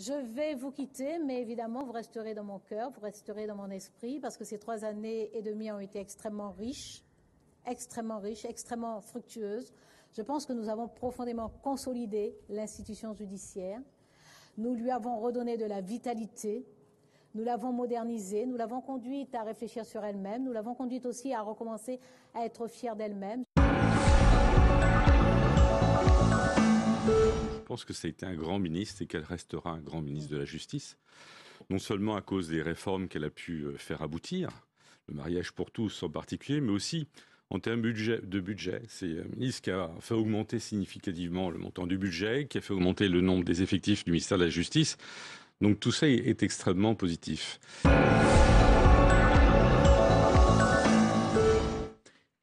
Je vais vous quitter, mais évidemment, vous resterez dans mon cœur, vous resterez dans mon esprit, parce que ces 3 années et demie ont été extrêmement riches, extrêmement fructueuses. Je pense que nous avons profondément consolidé l'institution judiciaire. Nous lui avons redonné de la vitalité. Nous l'avons modernisée. Nous l'avons conduite à réfléchir sur elle-même. Nous l'avons conduite aussi à recommencer à être fière d'elle-même. Je pense que ça a été un grand ministre et qu'elle restera un grand ministre de la Justice. Non seulement à cause des réformes qu'elle a pu faire aboutir, le mariage pour tous en particulier, mais aussi en termes de budget. C'est un ministre qui a fait augmenter significativement le montant du budget, qui a fait augmenter le nombre des effectifs du ministère de la Justice. Donc tout ça est extrêmement positif.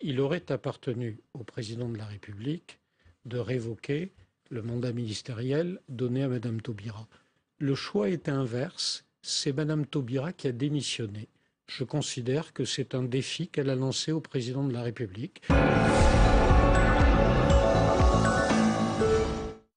Il aurait appartenu au président de la République de révoquer le mandat ministériel donné à Mme Taubira. Le choix était inverse. C'est Mme Taubira qui a démissionné. Je considère que c'est un défi qu'elle a lancé au président de la République.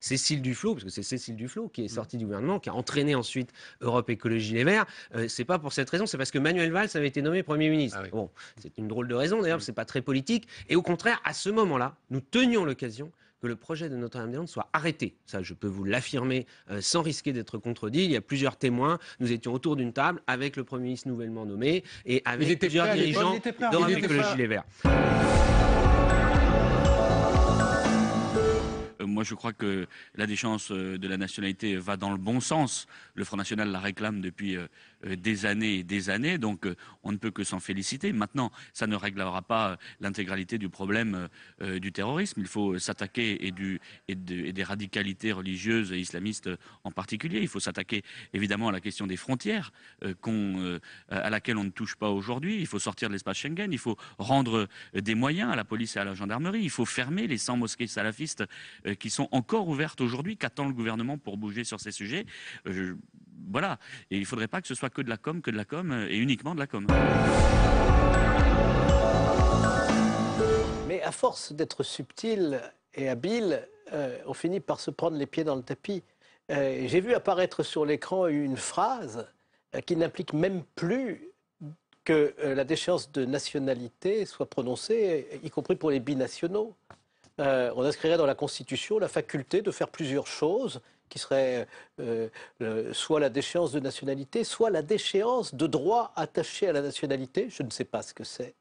Cécile Duflot, parce que c'est Cécile Duflot qui est sortie du gouvernement, qui a entraîné ensuite Europe Écologie Les Verts. C'est pas pour cette raison, c'est parce que Manuel Valls avait été nommé Premier ministre. Ah oui. Bon, c'est une drôle de raison d'ailleurs, c'est pas très politique. Et au contraire, à ce moment-là, nous tenions l'occasion que le projet de Notre-Dame-des-Landes soit arrêté. Ça, je peux vous l'affirmer sans risquer d'être contredit. Il y a plusieurs témoins. Nous étions autour d'une table avec le Premier ministre nouvellement nommé et avec plusieurs dirigeants d'Europe Écologie Les Verts. Moi, je crois que la déchéance de la nationalité va dans le bon sens. Le Front National la réclame depuis des années et des années, donc on ne peut que s'en féliciter. Maintenant, ça ne réglera pas l'intégralité du problème du terrorisme. Il faut s'attaquer et des radicalités religieuses et islamistes en particulier. Il faut s'attaquer évidemment à la question des frontières à laquelle on ne touche pas aujourd'hui. Il faut sortir de l'espace Schengen. Il faut rendre des moyens à la police et à la gendarmerie. Il faut fermer les 100 mosquées salafistes qui sont encore ouvertes aujourd'hui. Qu'attend le gouvernement pour bouger sur ces sujets? Voilà. Et il ne faudrait pas que ce soit que de la com et uniquement de la com. Mais à force d'être subtil et habile, on finit par se prendre les pieds dans le tapis. J'ai vu apparaître sur l'écran une phrase qui n'implique même plus que la déchéance de nationalité soit prononcée, y compris pour les binationaux. On inscrirait dans la Constitution la faculté de faire plusieurs choses qui seraient soit la déchéance de nationalité, soit la déchéance de droits attachés à la nationalité. Je ne sais pas ce que c'est.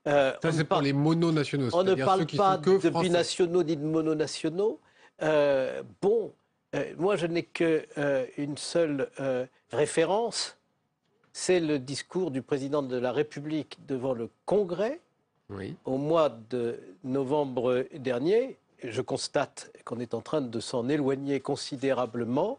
Ça, c'est pour les mononationaux. On ne parle pas de binationaux ni de mononationaux. Moi, je n'ai qu'une seule référence. C'est le discours du président de la République devant le Congrès. Oui. Au mois de novembre dernier, je constate qu'on est en train de s'en éloigner considérablement.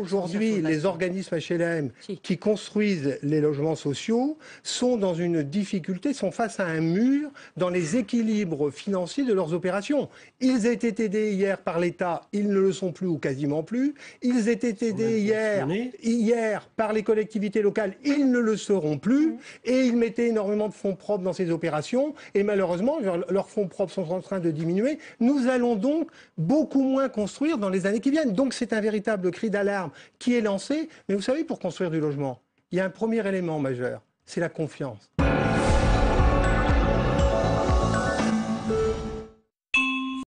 Aujourd'hui, les organismes HLM qui construisent les logements sociaux sont dans une difficulté, sont face à un mur dans les équilibres financiers de leurs opérations. Ils étaient aidés hier par l'État, ils ne le sont plus ou quasiment plus. Ils étaient aidés hier par les collectivités locales, ils ne le seront plus. Et ils mettaient énormément de fonds propres dans ces opérations. Et malheureusement, leurs fonds propres sont en train de diminuer. Nous allons donc beaucoup moins construire dans les années qui viennent. Donc c'est un véritable cri d'alarme qui est lancé. Mais vous savez, pour construire du logement, il y a un premier élément majeur, c'est la confiance.